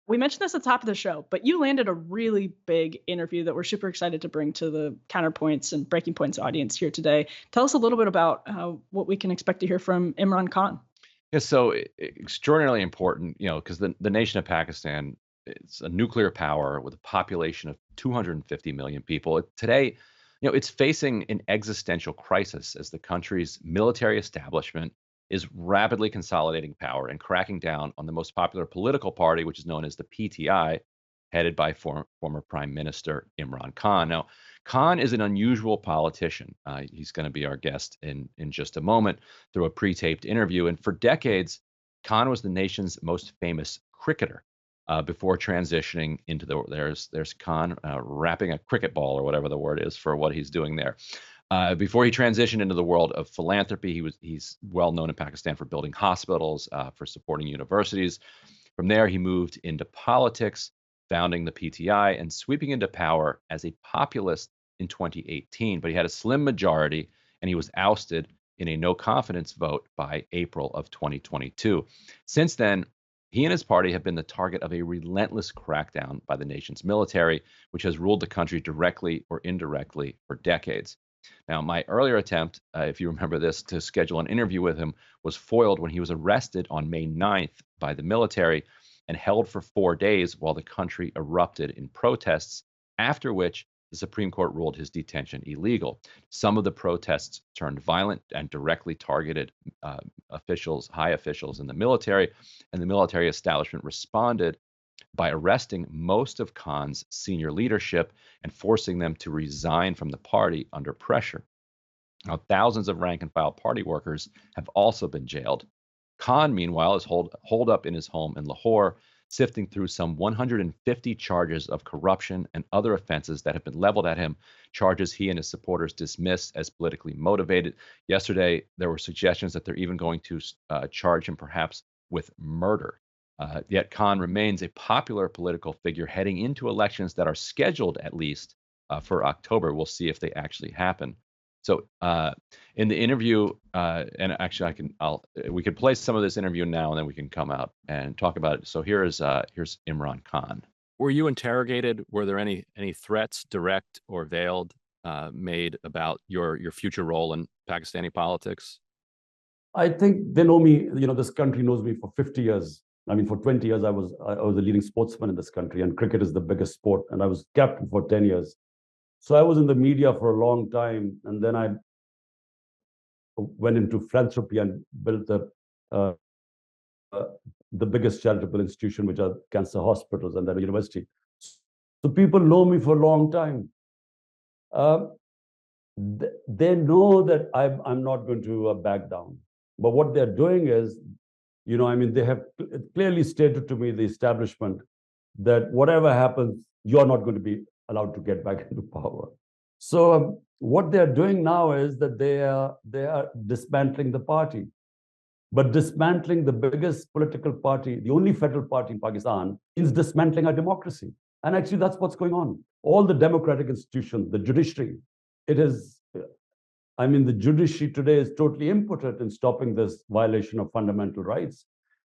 We mentioned this at the top of the show, but you landed a really big interview that we're super excited to bring to the Counterpoints and Breaking Points audience here today. Tell us a little bit about what we can expect to hear from Imran Khan. Yeah, so extraordinarily important, because the nation of Pakistan, it's a nuclear power with a population of 250 million people. Today, it's facing an existential crisis as the country's military establishment is rapidly consolidating power and cracking down on the most popular political party, which is known as the PTI, headed by former Prime Minister Imran Khan. Now, Khan is an unusual politician. He's going to be our guest in just a moment through a pre-taped interview. And for decades, Khan was the nation's most famous cricketer before transitioning into there's Khan wrapping a cricket ball or whatever the word is for what he's doing there. Before he transitioned into the world of philanthropy, he's well known in Pakistan for building hospitals, for supporting universities. From there, he moved into politics, founding the PTI and sweeping into power as a populist in 2018. But he had a slim majority, and he was ousted in a no confidence vote by April of 2022. Since then, he and his party have been the target of a relentless crackdown by the nation's military, which has ruled the country directly or indirectly for decades. Now, my earlier attempt, if you remember this, to schedule an interview with him was foiled when he was arrested on May 9th by the military and held for 4 days while the country erupted in protests, after which the Supreme Court ruled his detention illegal. Some of the protests turned violent and directly targeted high officials in the military, and the military establishment responded by arresting most of Khan's senior leadership and forcing them to resign from the party under pressure. Now, thousands of rank and file party workers have also been jailed. Khan, meanwhile, is holed up in his home in Lahore, sifting through some 150 charges of corruption and other offenses that have been leveled at him, charges he and his supporters dismissed as politically motivated. Yesterday, there were suggestions that they're even going to charge him perhaps with murder. Yet Khan remains a popular political figure heading into elections that are scheduled at least for October. We'll see if they actually happen. So in the interview, and actually, we could play some of this interview now, and then we can come out and talk about it. So here's Imran Khan. Were you interrogated? Were there any threats, direct or veiled, made about your future role in Pakistani politics? I think they know me. This country knows me for 50 years. I mean, for 20 years, I was a leading sportsman in this country, and cricket is the biggest sport. And I was captain for 10 years. So I was in the media for a long time, and then I went into philanthropy and built uh, the biggest charitable institution, which are cancer hospitals and then a university. So people know me for a long time. They know that I'm not going to back down. But what they're doing is, they have clearly stated to me, the establishment, that whatever happens, you're not going to be allowed to get back into power. So what they're doing now is that they are dismantling the party. But dismantling the biggest political party, the only federal party in Pakistan, is dismantling our democracy. And actually, that's what's going on. All the democratic institutions, the judiciary, the judiciary today is totally impotent in stopping this violation of fundamental rights.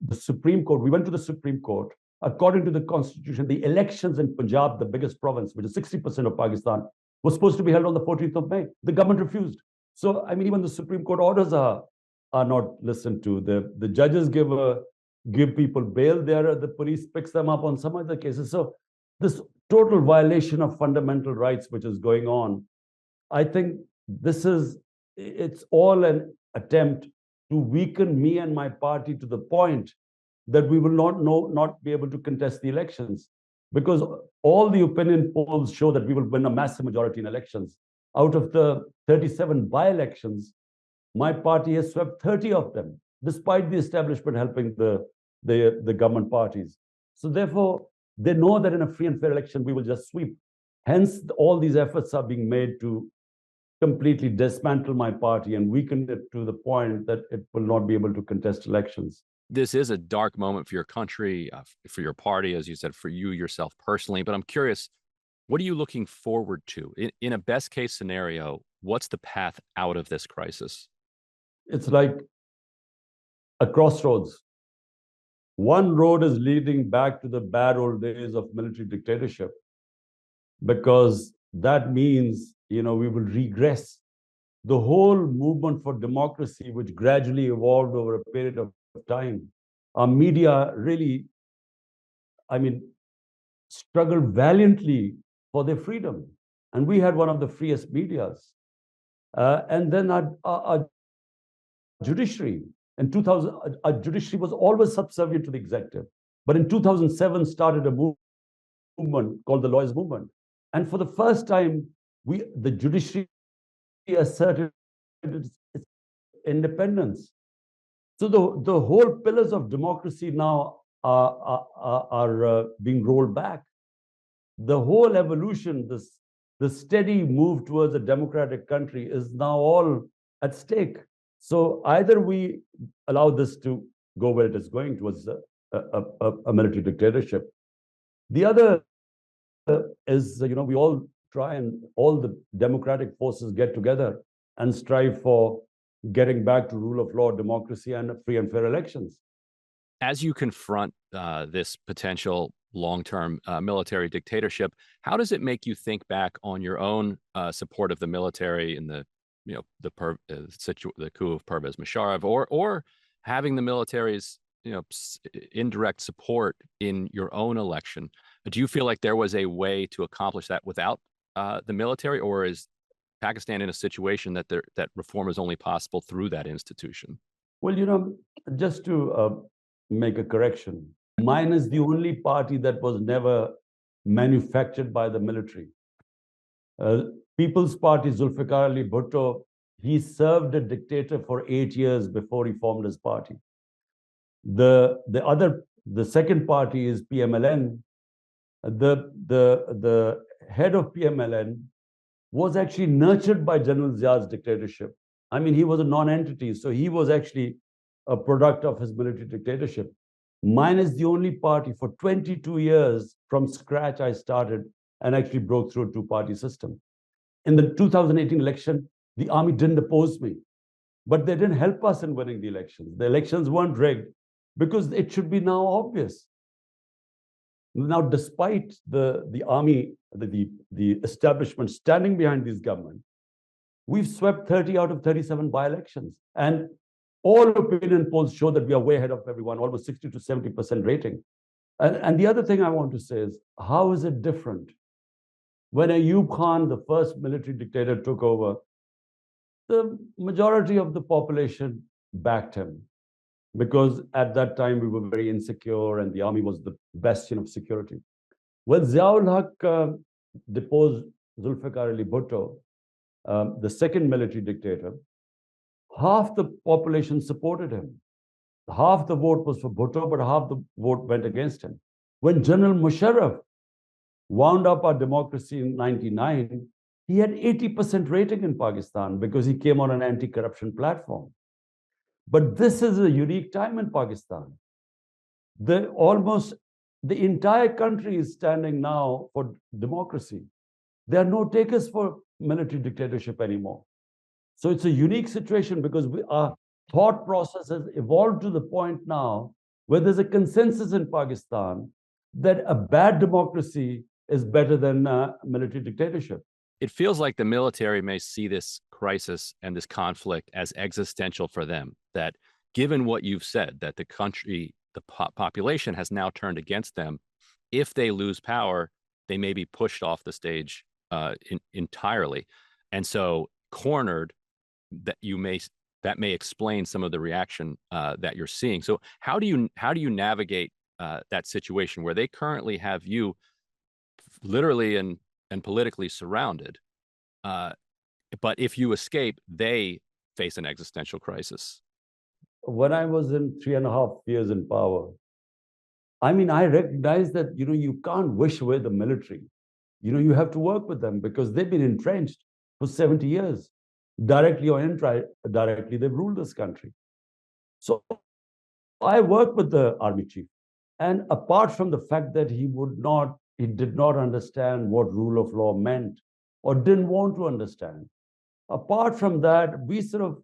The Supreme Court, we went to the Supreme Court. According to the Constitution, the elections in Punjab, the biggest province, which is 60% of Pakistan, was supposed to be held on the 14th of May. The government refused. So, even the Supreme Court orders are not listened to. The judges give people bail there. The police picks them up on some other cases. So this total violation of fundamental rights, which is going on, I think it's all an attempt to weaken me and my party to the point that we will not be able to contest the elections, because all the opinion polls show that we will win a massive majority in elections. Out of the 37 by-elections, my party has swept 30 of them, despite the establishment helping the government parties. So therefore, they know that in a free and fair election, we will just sweep. Hence, all these efforts are being made to completely dismantle my party and weaken it to the point that it will not be able to contest elections. This is a dark moment for your country, for your party, as you said, for you yourself personally. But I'm curious, what are you looking forward to? In a best case scenario, what's the path out of this crisis? It's like a crossroads. One road is leading back to the bad old days of military dictatorship, because that means, we will regress. The whole movement for democracy, which gradually evolved over a period of time, our media really, struggled valiantly for their freedom. And we had one of the freest medias. And then our judiciary. In 2000, our judiciary was always subservient to the executive. But in 2007, started a movement called the Lawyers' Movement. And for the first time, the judiciary asserted its independence. So the whole pillars of democracy now are being rolled back. The whole evolution, the steady move towards a democratic country is now all at stake. So either we allow this to go where it is going towards a military dictatorship. The other is, we all try, and all the democratic forces get together and strive for getting back to rule of law, democracy, and free and fair elections. As you confront this potential long-term military dictatorship, how does it make you think back on your own support of the military in the the coup of Pervez Musharraf, or having the military's indirect support in your own election? Do you feel like there was a way to accomplish that without the military, or is Pakistan in a situation that that reform is only possible through that institution? Well, just to make a correction, mine is the only party that was never manufactured by the military. People's Party, Zulfikar Ali Bhutto, he served a dictator for 8 years before he formed his party. The second party is PMLN. The head of PMLN was actually nurtured by General Zia's dictatorship. He was a non-entity, so he was actually a product of his military dictatorship. Mine is the only party. For 22 years, from scratch, I started and actually broke through a two-party system. In the 2018 election, the army didn't oppose me, but they didn't help us in winning the elections. The elections weren't rigged, because it should be now obvious. Now, despite the army, the establishment standing behind this government, we've swept 30 out of 37 by-elections. And all opinion polls show that we are way ahead of everyone, almost 60 to 70% rating. And the other thing I want to say is, how is it different? When Ayub Khan, the first military dictator, took over, the majority of the population backed him, because at that time we were very insecure and the army was the bastion of security. When Ziaul Haq deposed Zulfikar Ali Bhutto, the second military dictator, half the population supported him. Half the vote was for Bhutto, but half the vote went against him. When General Musharraf wound up our democracy in 1999, he had 80% rating in Pakistan because he came on an anti-corruption platform. But this is a unique time in Pakistan. Almost the entire country is standing now for democracy. There are no takers for military dictatorship anymore. So it's a unique situation, because our thought process has evolved to the point now where there's a consensus in Pakistan that a bad democracy is better than military dictatorship. It feels like the military may see this crisis and this conflict as existential for them, that given what you've said, that the country, the population has now turned against them, if they lose power, they may be pushed off the stage entirely. And so cornered, that may explain some of the reaction that you're seeing. So how do you navigate that situation where they currently have you literally and politically surrounded, but if you escape, they face an existential crisis? When I was in 3.5 years in power, I recognized that you can't wish away the military. You have to work with them, because they've been entrenched for 70 years. Directly or indirectly, they've ruled this country. So I worked with the army chief. And apart from the fact that he did not understand what rule of law meant, or didn't want to understand, apart from that, we sort of,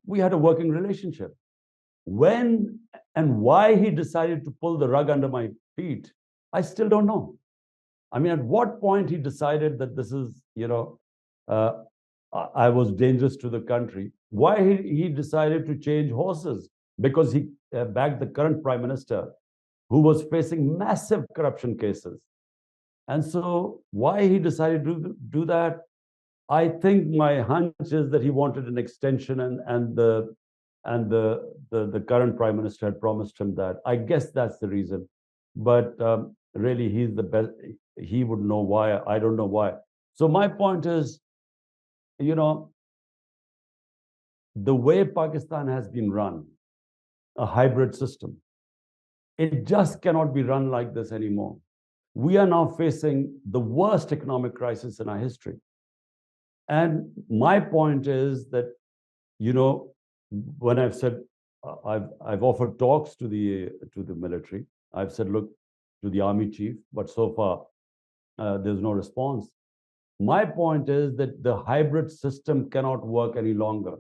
we had a working relationship. When and why he decided to pull the rug under my feet, I still don't know. I mean, at what point he decided that this is, I was dangerous to the country? Why he decided to change horses? Because he backed the current prime minister, who was facing massive corruption cases. And so why he decided to do that, I think my hunch is that he wanted an extension, and the current prime minister had promised him that. I guess that's the reason. But really, he's the best. He would know why. I don't know why. So my point is, the way Pakistan has been run, a hybrid system, it just cannot be run like this anymore. We are now facing the worst economic crisis in our history. And my point is that, when I've said, I've offered talks to the military, I've said, look, to the army chief, but so far there's no response. My point is that the hybrid system cannot work any longer,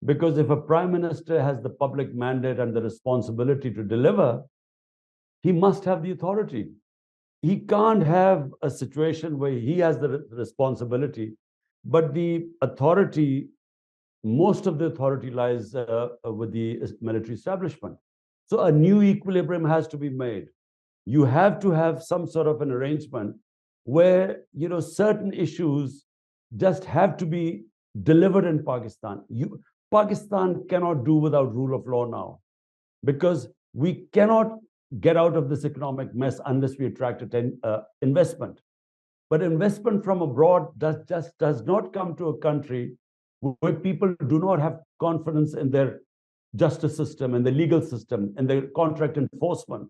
because if a prime minister has the public mandate and the responsibility to deliver, he must have the authority. He can't have a situation where he has the responsibility, but the authority, most of the authority lies with the military establishment. So a new equilibrium has to be made. You have to have some sort of an arrangement where, certain issues just have to be delivered in Pakistan. Pakistan cannot do without rule of law now, because we cannot get out of this economic mess unless we attract investment. But investment from abroad does not come to a country where people do not have confidence in their justice system and the legal system and their contract enforcement.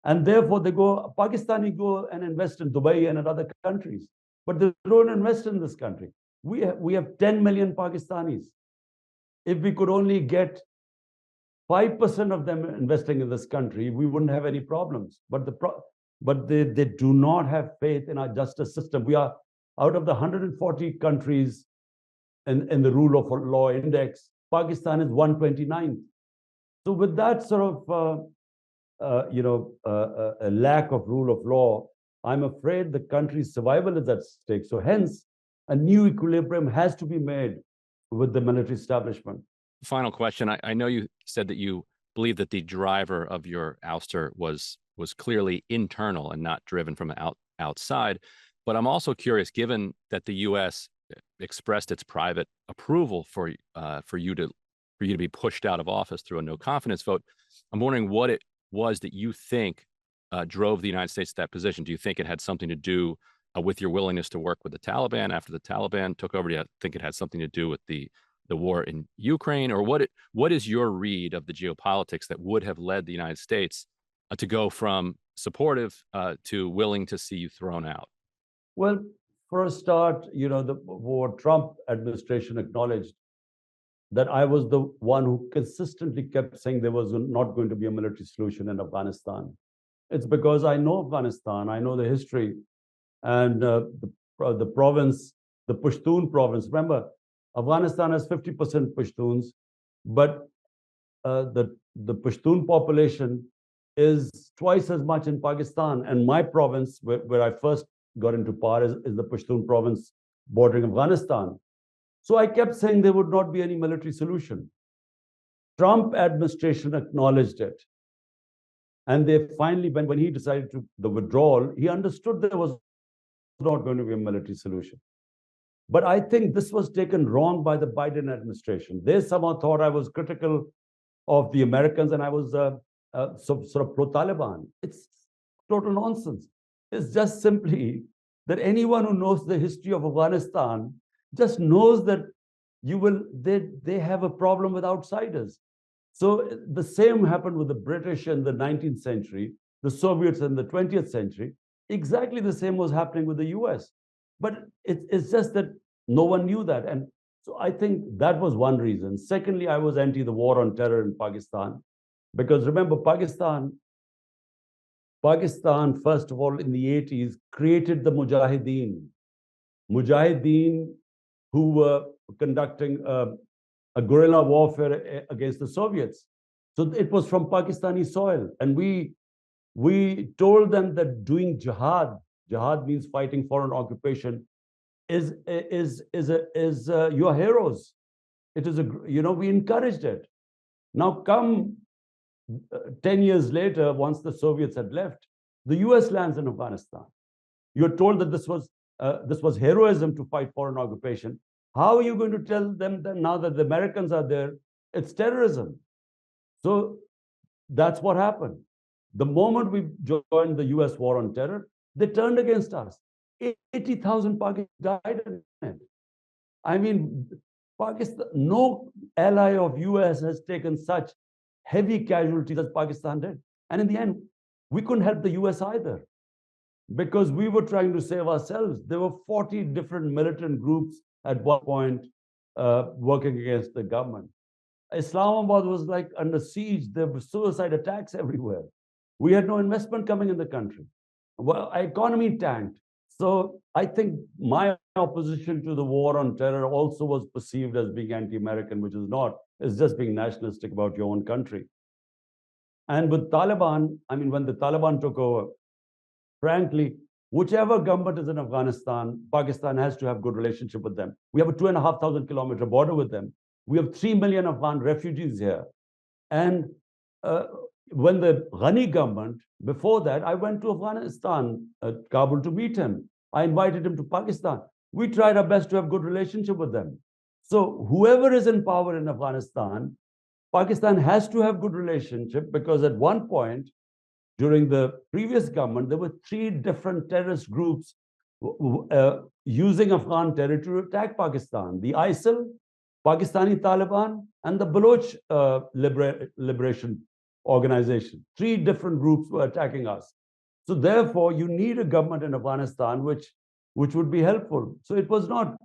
And therefore, Pakistani go and invest in Dubai and in other countries, but they don't invest in this country. We have 10 million Pakistanis. If we could only get 5% of them investing in this country, we wouldn't have any problems. But they do not have faith in our justice system. We are, out of the 140 countries in the rule of law index, Pakistan is 129th. So with that sort of a lack of rule of law, I'm afraid the country's survival is at stake. So hence, a new equilibrium has to be made with the military establishment. Final question. I know you said that you believe that the driver of your ouster was clearly internal and not driven from outside. But I'm also curious, given that the U.S. expressed its private approval for you to be pushed out of office through a no confidence vote, I'm wondering what it was that you think drove the United States to that position. Do you think it had something to do with your willingness to work with the Taliban after the Taliban took over? Do you think it had something to do with the war in Ukraine, or what is your read of the geopolitics that would have led the United States to go from supportive to willing to see you thrown out? Well, for a start, the Trump administration acknowledged that I was the one who consistently kept saying there was not going to be a military solution in Afghanistan. It's because I know Afghanistan, I know the history, and the province, the Pashtun province. Remember, Afghanistan has 50% Pashtuns, but the Pashtun population is twice as much in Pakistan. And my province, where I first got into power, is the Pashtun province bordering Afghanistan. So I kept saying there would not be any military solution. Trump administration acknowledged it. And they finally, when he decided the withdrawal, he understood there was not going to be a military solution. But I think this was taken wrong by the Biden administration. They somehow thought I was critical of the Americans and I was sort of pro-Taliban. It's total nonsense. It's just simply that anyone who knows the history of Afghanistan just knows that they have a problem with outsiders. So the same happened with the British in the 19th century, the Soviets in the 20th century. Exactly the same was happening with the US. But it's just that no one knew that. And so I think that was one reason. Secondly, I was anti the war on terror in Pakistan. Because remember, Pakistan, first of all, in the 80s, created the Mujahideen. Mujahideen who were conducting a guerrilla warfare against the Soviets. So it was from Pakistani soil. And we told them that doing jihad means fighting foreign occupation, is your heroes. It is we encouraged it. Now come 10 years later, once the Soviets had left, the US lands in Afghanistan. You're told that this was heroism to fight foreign occupation. How are you going to tell them that now that the Americans are there, it's terrorism? So that's what happened. The moment we joined the US war on terror, they turned against us. 80,000 Pakistanis died in it. I mean, Pakistan, no ally of US has taken such heavy casualties as Pakistan did. And in the end, we couldn't help the US either, because we were trying to save ourselves. There were 40 different militant groups at one point working against the government. Islamabad was like under siege. There were suicide attacks everywhere. We had no investment coming in the country. Well, our economy tanked. So I think my opposition to the war on terror also was perceived as being anti-American, which is not. It's just being nationalistic about your own country. And with Taliban, I mean, when the Taliban took over, frankly, whichever government is in Afghanistan, Pakistan has to have good relationship with them. We have a 2,500 kilometer border with them. We have 3 million Afghan refugees here. And when the Ghani government, before that, I went to Afghanistan, Kabul, to meet him. I invited him to Pakistan. We tried our best to have good relationship with them. So whoever is in power in Afghanistan, Pakistan has to have good relationship, because at one point, during the previous government, there were 3 different terrorist groups using Afghan territory to attack Pakistan: the ISIL, Pakistani Taliban, and the Baloch Liberation Organization. 3 different groups were attacking us. So therefore, you need a government in Afghanistan which would be helpful. So it was not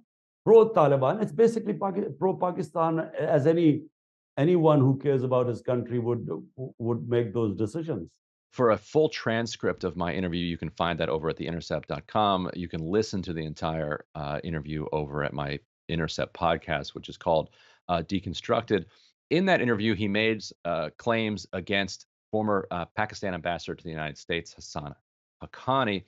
pro-Taliban. It's basically pro-Pakistan, as anyone who cares about his country would make those decisions. For a full transcript of my interview, you can find that over at theintercept.com. You can listen to the entire interview over at my Intercept podcast, which is called Deconstructed. In that interview, he made claims against former Pakistan ambassador to the United States, Hussein Haqqani,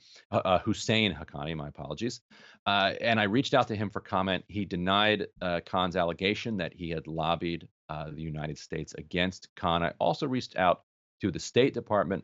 my apologies. And I reached out to him for comment. He denied Khan's allegation that he had lobbied the United States against Khan. I also reached out to the State Department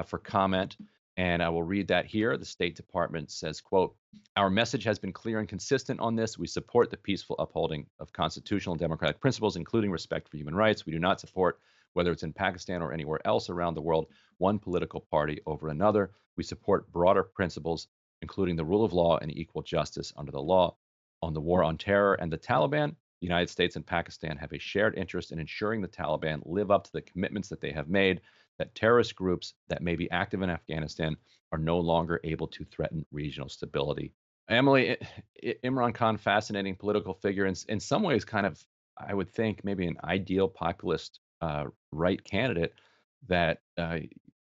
for comment, and I will read that here. The State Department says, quote, "Our message has been clear and consistent on this. We support the peaceful upholding of constitutional and democratic principles, including respect for human rights. We do not support, whether it's in Pakistan or anywhere else around the world, one political party over another. We support broader principles, including the rule of law and equal justice under the law. On the war on terror and the Taliban, the United States and Pakistan have a shared interest in ensuring the Taliban live up to the commitments that they have made, that terrorist groups that may be active in Afghanistan are no longer able to threaten regional stability." Emily, Imran Khan, fascinating political figure, in some ways kind of, I would think, maybe an ideal populist right candidate that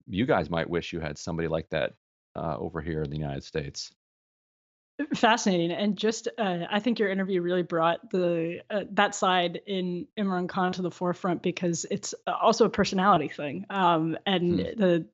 you guys might wish you had somebody like that over here in the United States. Fascinating. And just, I think your interview really brought that side in Imran Khan to the forefront, because it's also a personality thing. And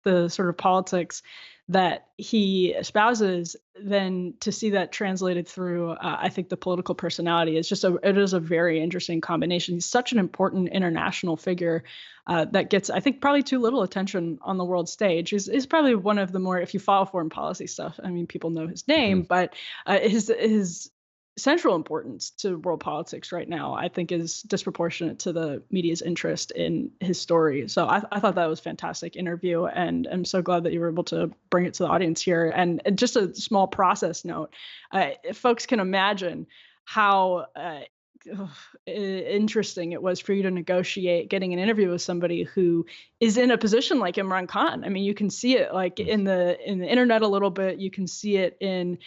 the sort of politics that he espouses, then to see that translated through, I think the political personality is it is a very interesting combination. He's such an important international figure that gets, I think, probably too little attention on the world stage. He's probably one of the more, if you follow foreign policy stuff, I mean, people know his name, but his central importance to world politics right now, I think, is disproportionate to the media's interest in his story. So I thought that was a fantastic interview, and I'm so glad that you were able to bring it to the audience here. And just a small process note, if folks can imagine how interesting it was for you to negotiate getting an interview with somebody who is in a position like Imran Khan. I mean, you can see it like in the internet a little bit. You can see it in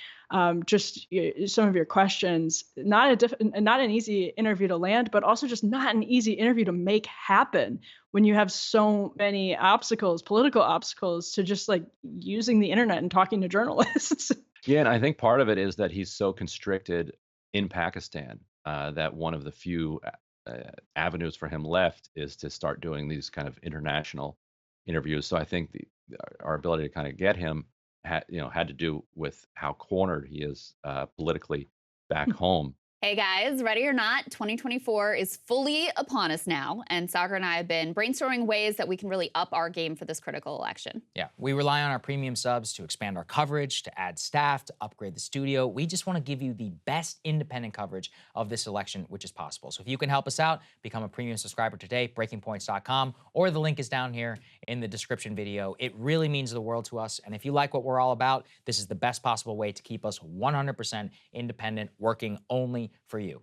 just some of your questions. Not an easy interview to land, but also just not an easy interview to make happen when you have so many obstacles, political obstacles, to just like using the internet and talking to journalists. Yeah, and I think part of it is that he's so constricted in Pakistan that one of the few avenues for him left is to start doing these kind of international interviews. So I think our ability to kind of get him had to do with how cornered he is politically back home. Hey guys, ready or not, 2024 is fully upon us now, and Sagar and I have been brainstorming ways that we can really up our game for this critical election. Yeah, we rely on our premium subs to expand our coverage, to add staff, to upgrade the studio. We just want to give you the best independent coverage of this election, which is possible. So if you can help us out, become a premium subscriber today, breakingpoints.com, or the link is down here in the description video. It really means the world to us, and if you like what we're all about, this is the best possible way to keep us 100% independent, working only for you.